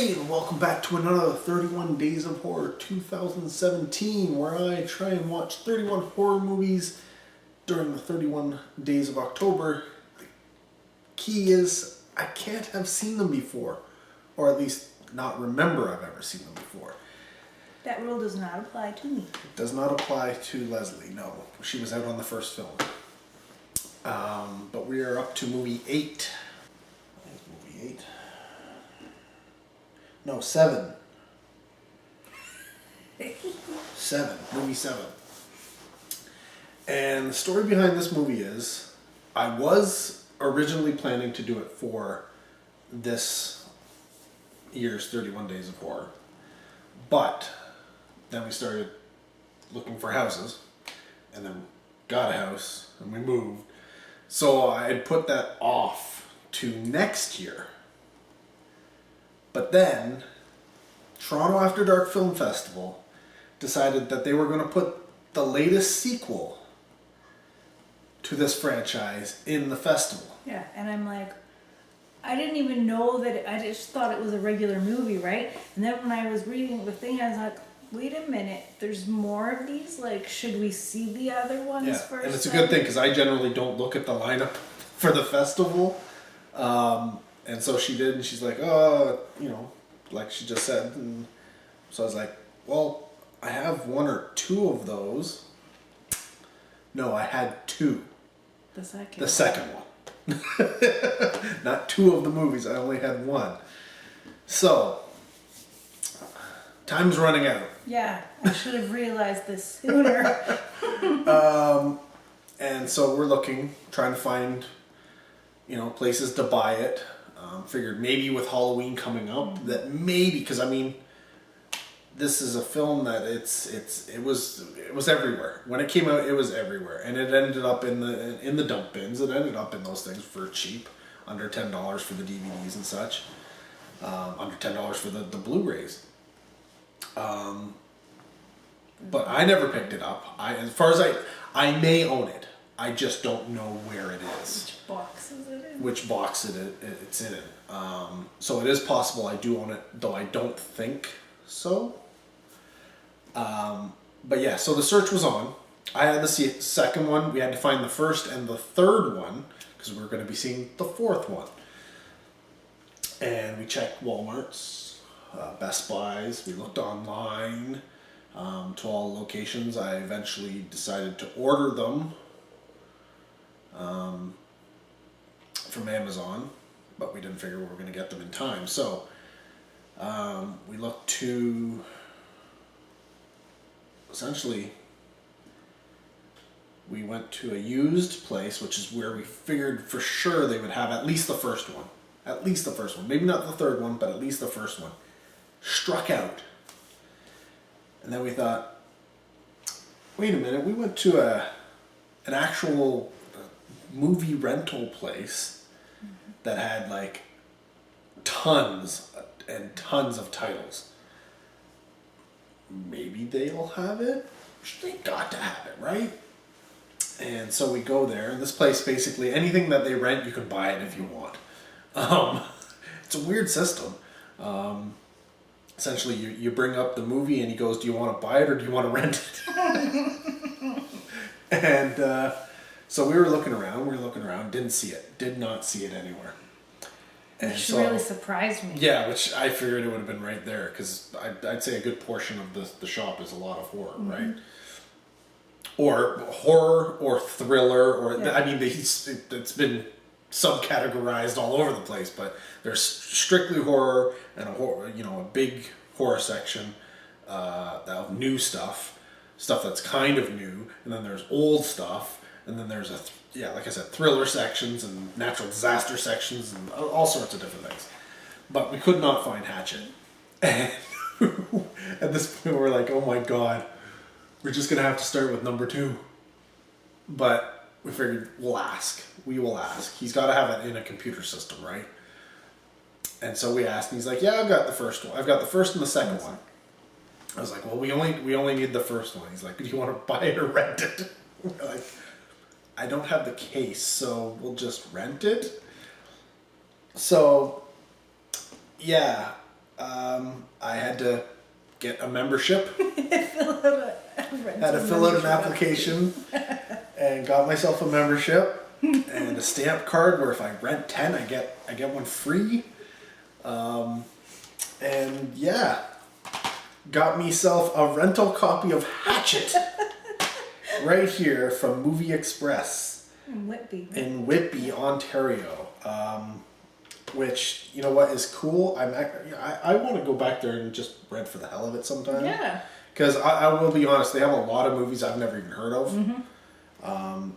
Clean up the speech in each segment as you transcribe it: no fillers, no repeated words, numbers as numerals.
Hey, and welcome back to another 31 Days of Horror 2017, where I try and watch 31 horror movies during the 31 days of October. The key is, I can't have seen them before, or at least not remember I've ever seen them before. That rule does not apply to me. It does not apply to Leslie, no. She was out on the first film. But we are up to movie 8. Movie 8. No, 7. 7. Movie 7. And the story behind this movie is, I was originally planning to do it for this year's 31 Days of Horror. But then we started looking for houses, and then got a house, and we moved. So I had put that off to next year. But then, Toronto After Dark Film Festival decided that they were going to put the latest sequel to this franchise in the festival. Yeah, and I'm like, I didn't even know that, I just thought it was a regular movie, right? And then when I was reading the thing, I was like, wait a minute, there's more of these? Like, should we see the other ones first? And it's a good thing, because I generally don't look at the lineup for the festival. And so she did, and she's like, like she just said. And so I was like, well, I have 1 or 2 of those. No, I had 2. The second. The second one. Not 2 of the movies, I only had 1. So, time's running out. Yeah, I should have realized this sooner. And so we're looking, trying to find, places to buy it. Figured maybe with Halloween coming up, that maybe, because I mean, this is a film that it was everywhere. When it came out, it was everywhere, and it ended up in the dump bins. It ended up in those things for cheap, under $10 for the DVDs and such, under $10 for the Blu-rays. But I never picked it up. As far as I may own it. I just don't know where it is. Which box is it in? Which box it's in. So it is possible I do own it, though I don't think so. But yeah, so the search was on. I had the second one. We had to find the first and the third one, because we were going to be seeing the fourth one. And we checked Walmart's, Best Buys. We looked online to all locations. I eventually decided to order them from Amazon, but we didn't figure we were going to get them in time. So we looked to, essentially, we went to a used place, which is where we figured for sure they would have at least the first one. At least the first one. Maybe not the third one, but at least the first one. Struck out. And then we thought, wait a minute, we went to an actual movie rental place that had like tons and tons of titles. Maybe they'll have it. They got to have it, right? And so we go there, and this place, basically anything that they rent, you can buy it if you want. It's a weird system. Essentially, you bring up the movie and he goes, do you want to buy it or do you want to rent it? And so we were looking around, didn't see it, did not see it anywhere. And which really surprised me. Yeah, which I figured it would have been right there, because I'd say a good portion of the shop is a lot of horror, right? Or horror, or thriller, or yeah. I mean, it's been subcategorized all over the place, but there's strictly horror and a big horror section of new stuff that's kind of new, and then there's old stuff. And then there's like I said, thriller sections and natural disaster sections and all sorts of different things. But we could not find Hatchet. And at this point we're like, oh my God, we're just going to have to start with number 2. But we figured we'll ask. We will ask. He's got to have it in a computer system, right? And so we asked, and he's like, yeah, I've got the first one. I've got the first and the second one. I was like, well, we only need the first one. He's like, do you want to buy it or rent it? We're like, I don't have the case, so we'll just rent it. So, yeah, I had to get a membership. Had to fill out an application and got myself a membership and a stamp card where if I rent 10, I get one free. And yeah, got myself a rental copy of Hatchet right here from Movie Express In Whitby. in Whitby, Ontario. Which, you know what is cool? I want to go back there and just rent for the hell of it sometime. Yeah. Because I will be honest, they have a lot of movies I've never even heard of.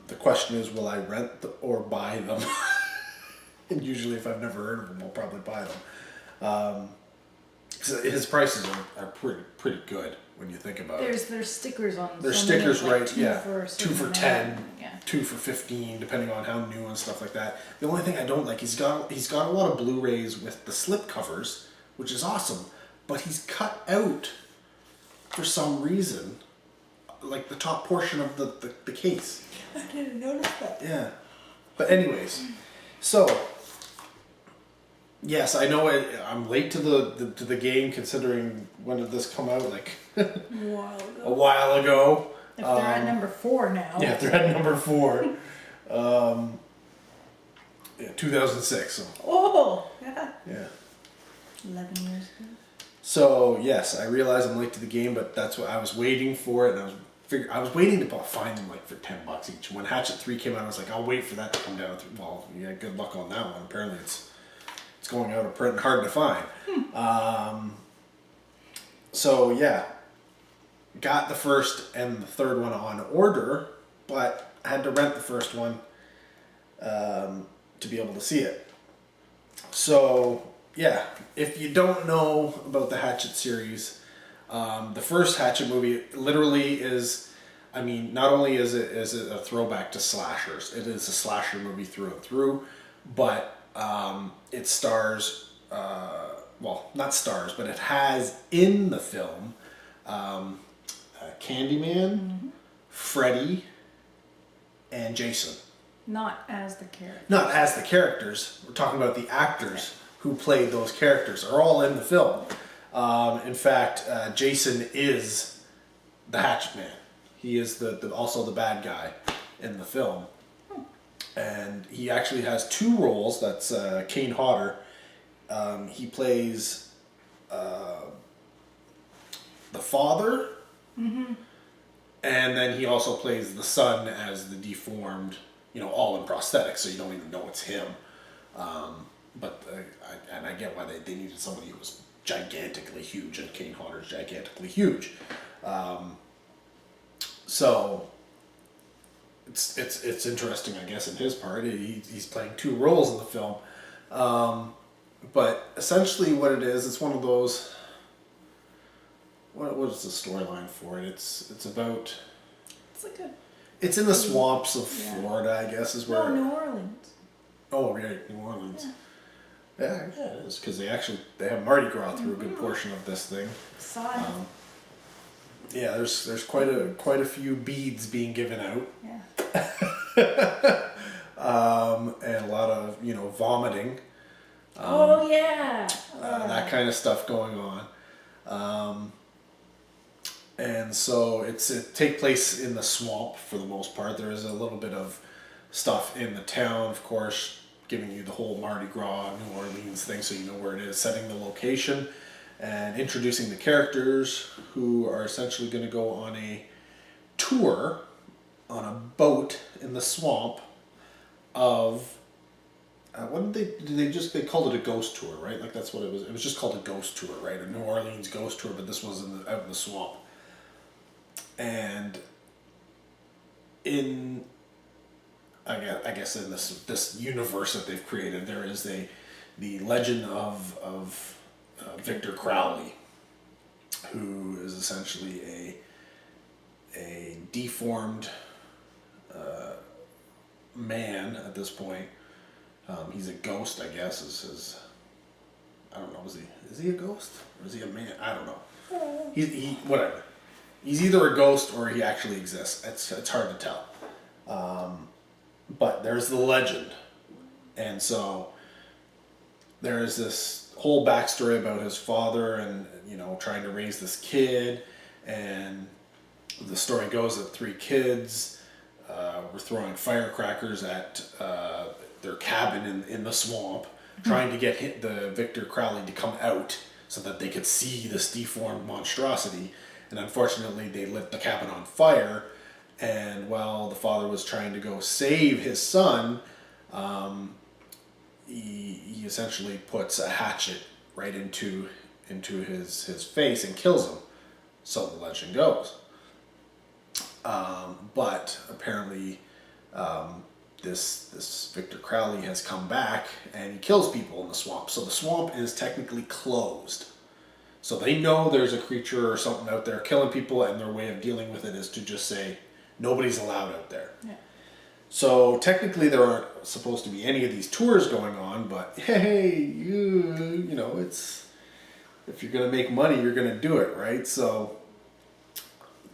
The question is, will I rent or buy them? And usually if I've never heard of them, I'll probably buy them. 'Cause his prices are pretty good when you think about it. There's stickers on. There's so many, stickers, like, right? 2 Yeah, for a 2 certain for amount. 10, Yeah. 2 for 15, depending on how new and stuff like that. The only thing I don't like, he's got a lot of Blu-rays with the slip covers, which is awesome, but he's cut out for some reason, like the top portion of the case. I didn't notice that. Yeah, but anyways, so yes, I know I'm late to the game considering when did this come out? Like A while ago. a while ago. If they're at number 4 now. Yeah, they're at number 4. Yeah, 2006. So, Oh, yeah. yeah. 11 years ago. So yes, I realize I'm late to the game, but that's what I was waiting for it, and I was waiting to find them like for $10 each. When Hatchet 3 came out, I was like, I'll wait for that to come down. Well, yeah, good luck on that one. Apparently, it's going out of print and hard to find. So yeah, got the first and the third one on order, but I had to rent the first one to be able to see it. So yeah, if you don't know about the Hatchet series, the first Hatchet movie literally is, I mean, not only is it a throwback to slashers, it is a slasher movie through and through, but it stars, well, not stars, but it has in the film Candyman, Freddy, and Jason. Not as the character. Not as the characters. We're talking about the actors who played those characters are all in the film. In fact, Jason is the Hatchet Man. He is also the bad guy in the film. And he actually has 2 roles. That's Kane Hodder. He plays the father. And then he also plays the son as the deformed, all in prosthetics, so you don't even know it's him. But I get why they needed somebody who was gigantically huge, and Kane Hodder's gigantically huge. So it's interesting, I guess, in his part. He's playing 2 roles in the film. But essentially what it is, it's one of those... What is the storyline for it? It's about... It's like a... It's in the swamps of Florida, I guess, is where... No, New Orleans. Oh, right, New Orleans. Yeah, it is, because they have Mardi Gras through a good portion of this thing. Saw it. Yeah, there's quite a few beads being given out. Yeah. And a lot of, vomiting. Oh, yeah. That kind of stuff going on. And so it take place in the swamp for the most part. There is a little bit of stuff in the town, of course, giving you the whole Mardi Gras, New Orleans thing, so you know where it is, setting the location, and introducing the characters who are essentially going to go on a tour on a boat in the swamp of... what did they called it a ghost tour, right? Like that's what it was. It was just called a ghost tour, right? A New Orleans ghost tour, but this was out in the swamp. And I guess in this universe that they've created, there is the legend of Victor Crowley, who is essentially a deformed man at this point. He's a ghost, I guess. Is I don't know. Is he a ghost or is he a man? I don't know. He whatever. He's either a ghost or he actually exists. It's hard to tell. But there's the legend, and so there is this whole backstory about his father and, you know, trying to raise this kid. And the story goes that 3 kids were throwing firecrackers at their cabin in the swamp, trying to get the Victor Crowley to come out so that they could see this deformed monstrosity. And unfortunately, they lit the cabin on fire. And while the father was trying to go save his son, he essentially puts a hatchet right into his face and kills him. So the legend goes. But apparently, this Victor Crowley has come back and he kills people in the swamp. So the swamp is technically closed. So they know there's a creature or something out there killing people, and their way of dealing with it is to just say, nobody's allowed out there. Yeah. So technically there aren't supposed to be any of these tours going on, but hey, you know, it's, if you're going to make money, you're going to do it, right? So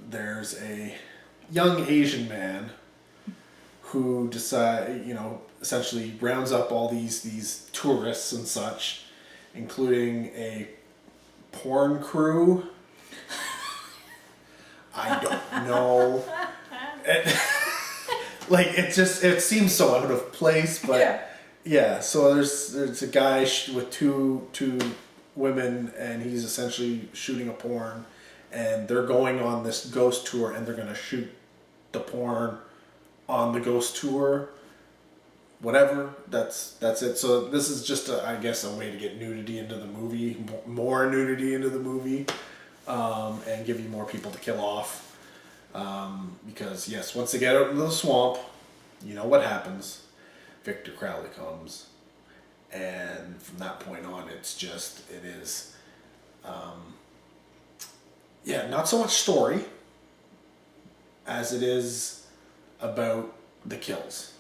there's a young Asian man who essentially rounds up all these tourists and such, including a porn crew. I don't know. Like, it seems so out of place, but yeah. So there's a guy with two women, and he's essentially shooting a porn, and they're going on this ghost tour, and they're gonna shoot the porn on the ghost tour. Whatever, that's it. So this is just I guess a way to get nudity into the movie, more nudity into the movie, and give you more people to kill off. Because yes, once they get out into the swamp, you know what happens. Victor Crowley comes, and from that point on, it is, not so much story as it is about the kills.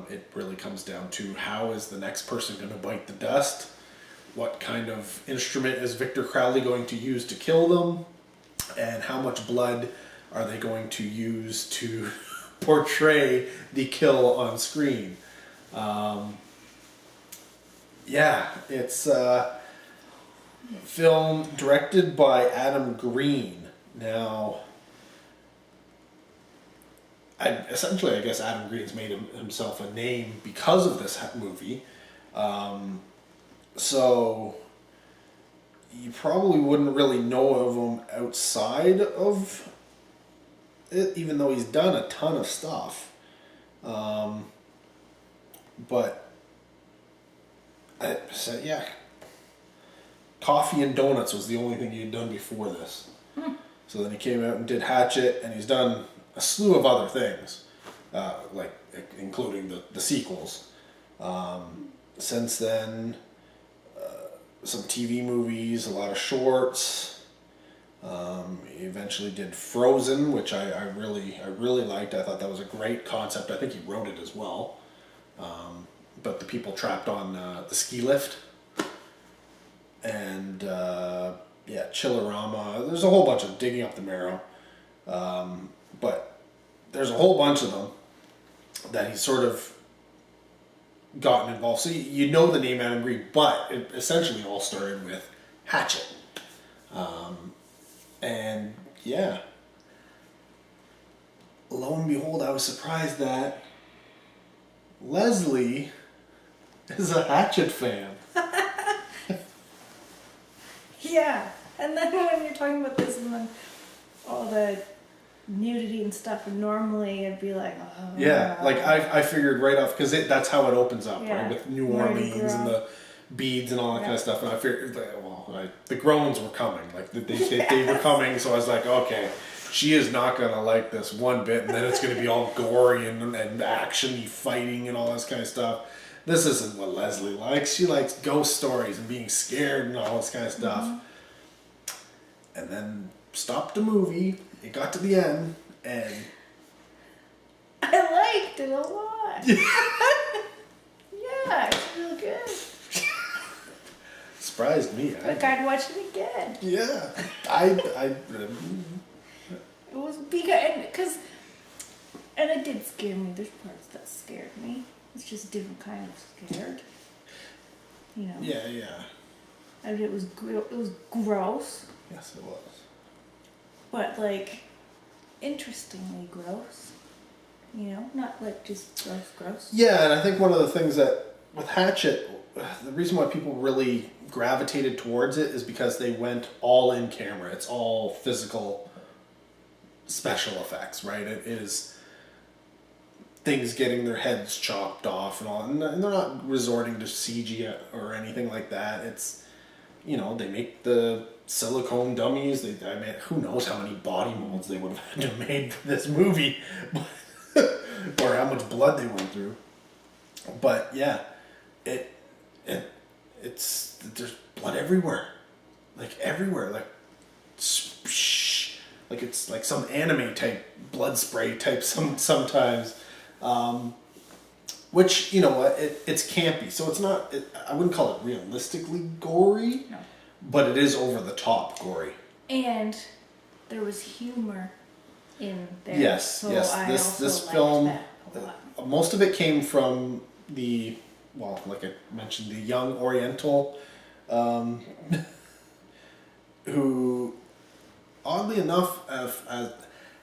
It really comes down to how is the next person going to bite the dust? What kind of instrument is Victor Crowley going to use to kill them? And how much blood are they going to use to portray the kill on screen? It's a film directed by Adam Green. Now, I guess Adam Green's made himself a name because of this movie. So you probably wouldn't really know of him outside of it, even though he's done a ton of stuff. Coffee and Donuts was the only thing he had done before this. So then he came out and did Hatchet, and he's done a slew of other things, including the sequels. Since then, some TV movies, a lot of shorts. He eventually did Frozen, which I really liked. I thought that was a great concept. I think he wrote it as well. But the people trapped on the ski lift. And Chillerama. There's a whole bunch of Digging Up the Marrow. But there's a whole bunch of them that he's sort of gotten involved. So you know the name Adam Green, but it essentially all started with Hatchet. Lo and behold, I was surprised that Leslie is a Hatchet fan. Yeah, and then when you're talking about this and then all the nudity and stuff, and normally I'd be like, oh. Yeah, like I figured right off, because that's how it opens up, Yeah. right? With New Orleans and the beads and all that kind of stuff. And I figured, the groans were coming. Like, they were coming, so I was like, okay, she is not going to like this one bit, and then it's going to be all gory and action-y fighting and all this kind of stuff. This isn't what Leslie likes. She likes ghost stories and being scared and all this kind of stuff. Mm-hmm. And then stopped the movie. It got to the end, and I liked it a lot. Yeah, it's real good. Surprised me. I'd watch it again. Yeah, It was because it did scare me. There's parts that scared me. It's just a different kind of scared. You know. Yeah. and it was gross, Yes, it was. but like interestingly gross. You know, not like just gross. Yeah, and I think one of the things that with Hatchet, the reason why people really gravitated towards it is because they went all in camera. It's all physical special effects, right? It is things getting their heads chopped off and all, and they're not resorting to CG or anything like that. It's, you know, they make the silicone dummies. I mean, who knows how many body molds they would have had to made for this movie, or how much blood they went through. But yeah, it's there's blood everywhere, like everywhere, like like it's like some anime type blood spray type sometimes. Which, you know what, it's campy, so it's not, I wouldn't call it realistically gory, No. but it is over the top gory. And there was humor in there. Yes, so yes. I This also film, liked that a lot. most of it came from the, well, like I mentioned, the young Oriental, who, oddly enough,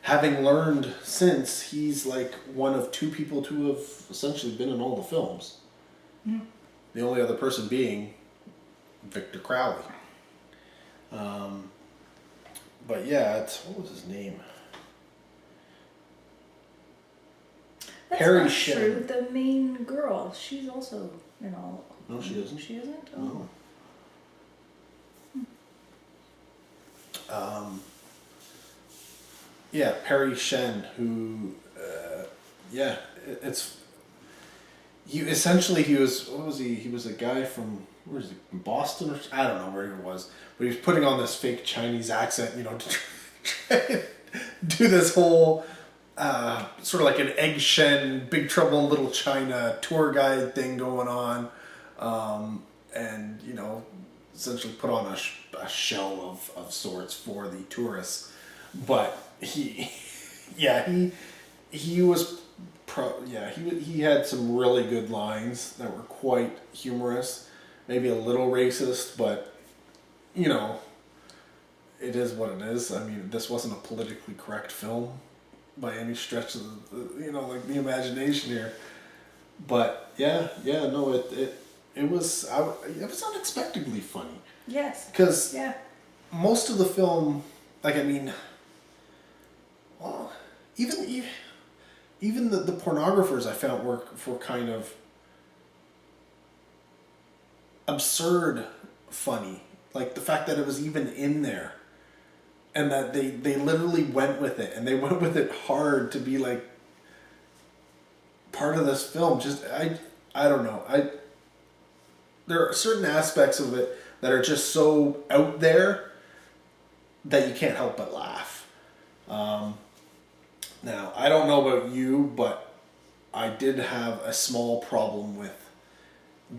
having learned since, he's like one of two people to have essentially been in all the films. Mm. The only other person being Victor Crowley. But yeah, what was his name? That's Perry not Shen. true. The main girl, she's also in all. No, she isn't. She isn't? No. Yeah, Perry Shen, who, it's, he was, what was he? He was a guy from, where is he, Boston, or I don't know where he was, but he was putting on this fake Chinese accent, you know, to try and do this whole, sort of like an Egg Shen, Big Trouble in Little China tour guide thing going on, and, you know, essentially put on a show of sorts for the tourists. But he was he had some really good lines that were quite humorous, maybe a little racist, but you know, it is what it is. I mean, this wasn't a politically correct film by any stretch of the imagination here. But it was unexpectedly funny. Yes. Because Yeah. most of the film, like, I mean, well, even the pornographers I found were kind of absurd funny. Like the fact that it was even in there. And that they literally went with it. And they went with it hard to be like part of this film. Just, I don't know. There are certain aspects of it that are just so out there that you can't help but laugh. Now, I don't know about you, but I did have a small problem with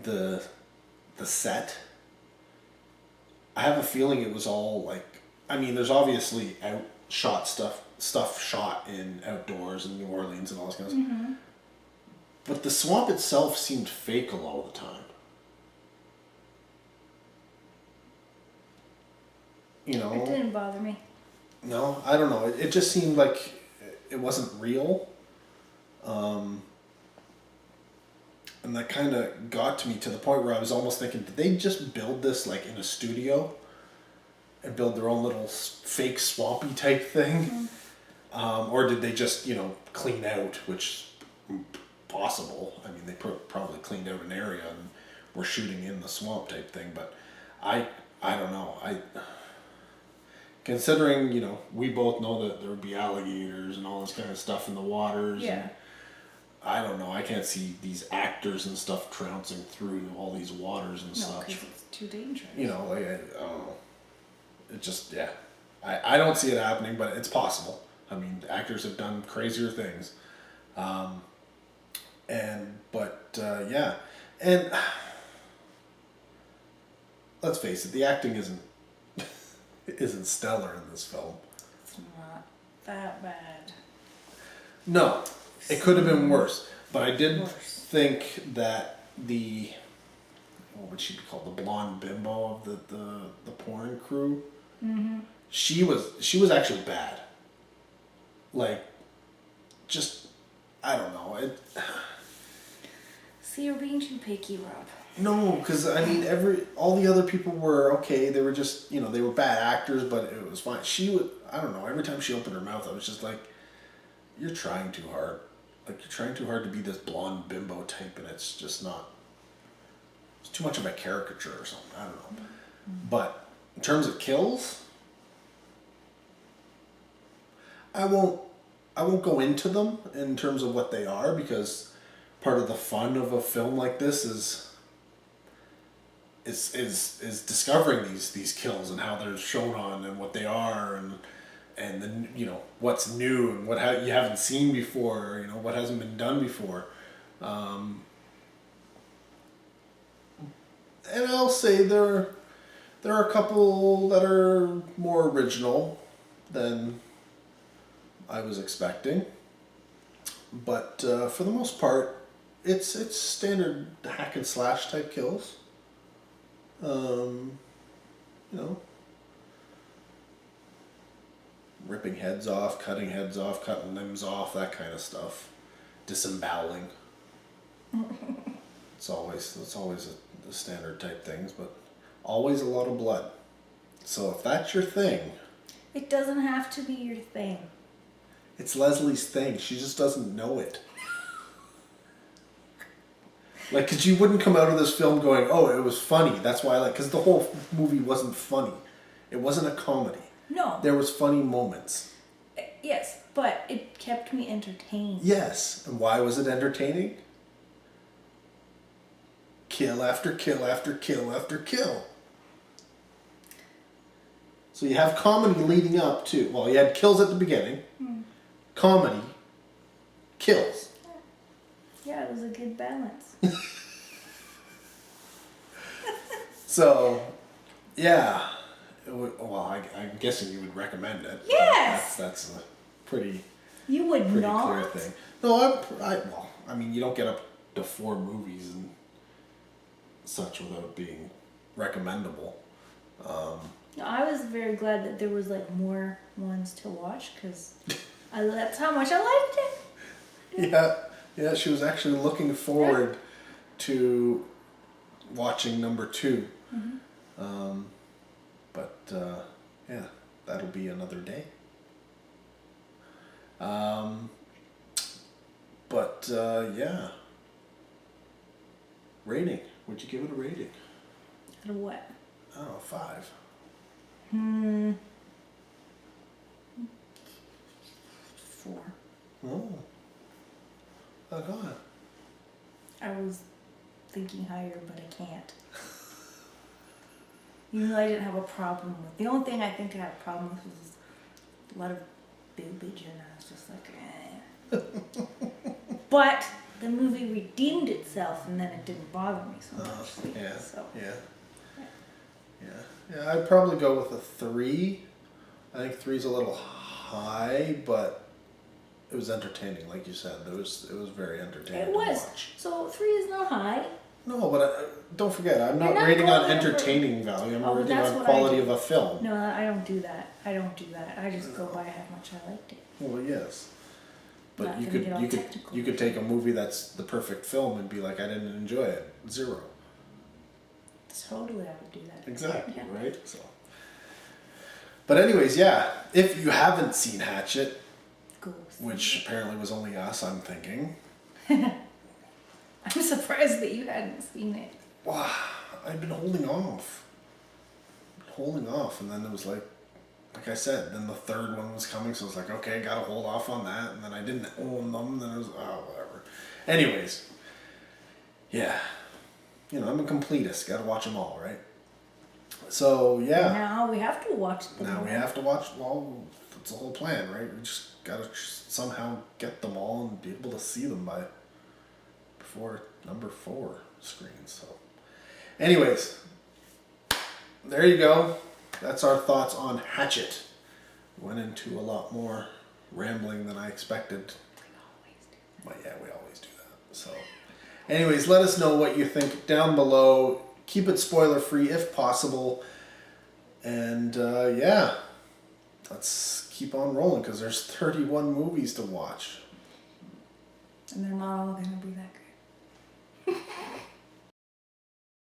the set. I have a feeling it was all like, I mean, there's obviously stuff shot in outdoors in New Orleans and all this kind of stuff. Mm-hmm. But the swamp itself seemed fake a lot of the time. You know? It didn't bother me. No, I don't know. It just seemed like it wasn't real. And that kind of got to me to the point where I was almost thinking, did they just build this like in a studio and build their own little fake swampy type thing? Mm-hmm. Or did they just, clean out, which possible. I mean, they probably cleaned out an area and were shooting in the swamp type thing, but I don't know. Considering, we both know that there would be alligators and all this kind of stuff in the waters. Yeah. And I don't know. I can't see these actors and stuff trouncing through all these waters and No, such. because it's too dangerous. I don't know. It just, yeah. I don't see it happening, but it's possible. I mean, actors have done crazier things. Yeah. And let's face it, the acting isn't stellar in this film. It's not that bad. No, it could have been worse. But I did Worse. think that what would she be called? The blonde bimbo of the porn crew. Mm-hmm. She was actually bad. Like, just, I don't know. See, you're being too picky, Rob. No, because I mean, all the other people were okay. They were just, they were bad actors, but it was fine. She would, I don't know. Every time she opened her mouth, I was just like, "You're trying too hard. Like, you're trying too hard to be this blonde bimbo type, and it's just not. It's too much of a caricature or something. I don't know." Mm-hmm. But in terms of kills, I won't go into them in terms of what they are, because part of the fun of a film like this is discovering these kills and how they're shown on and what they are, and then what's new and what you haven't seen before, what hasn't been done before, and I'll say there are a couple that are more original than I was expecting, but for the most part, it's standard hack and slash type kills. Ripping heads off, cutting limbs off, that kind of stuff. Disemboweling. It's always the standard type things, but always a lot of blood. So if that's your thing, it doesn't have to be your thing. It's Leslie's thing. She just doesn't know it. Like, because you wouldn't come out of this film going, "Oh, it was funny." That's why because the whole movie wasn't funny. It wasn't a comedy. No. There was funny moments. Yes, but it kept me entertained. Yes. And why was it entertaining? Kill after kill after kill after kill. So you have comedy leading up to, well, you had kills at the beginning, comedy, kills. Yeah, it was a good balance. So, yeah. Well, I'm guessing you would recommend it. Yes! That's a pretty You would pretty not? clear thing. No, you don't get up to 4 movies and such without being recommendable. I was very glad that there was more ones to watch, because that's how much I liked it. Yeah, she was actually looking forward to watching number 2. Mm-hmm. But that'll be another day. Rating. Would you give it a rating? Out of what? Oh, 5. 4. Oh. Oh, God. I was thinking higher, but I can't. Even though I didn't have a problem with. The only thing I think I had a problem with was a lot of boobage, and I was just like, eh. But the movie redeemed itself, and then it didn't bother me so much. Yeah, I'd probably go with a 3. I think 3's a little high, but it was entertaining, like you said. It was very entertaining. It was. To watch. So 3 is not high. No, but don't forget, I'm not not rating on going over- entertaining value. I'm rating that's on what quality I do. of a film. No, I don't do that. I just go by how much I liked it. Well, yes. But Not you gonna get all could technical. you could take a movie that's the perfect film and be like, I didn't enjoy it. 0. Totally, I would do that. Exactly, Yeah. right? So. But anyways, yeah. If you haven't seen Hatchet, Go. which apparently was only us, I'm thinking. I'm surprised that you hadn't seen it. Wow, I've been holding off. And then it was like I said, then the 3rd one was coming, so I was like, okay, gotta hold off on that, and then I didn't own them, and then it was, whatever. Anyways, yeah, I'm a completist, gotta watch them all, right? So, yeah. Now we have to watch them. Now we have to watch, well, that's the whole plan, right? We just gotta somehow get them all and be able to see them before number 4 screens, so. Anyways, there you go. That's our thoughts on Hatchet. Went into a lot more rambling than I expected. But yeah, we always do that. So, anyways, let us know what you think down below. keep it spoiler free if possible. And yeah, let's keep on rolling because there's 31 movies to watch. And they're not all going to be that good.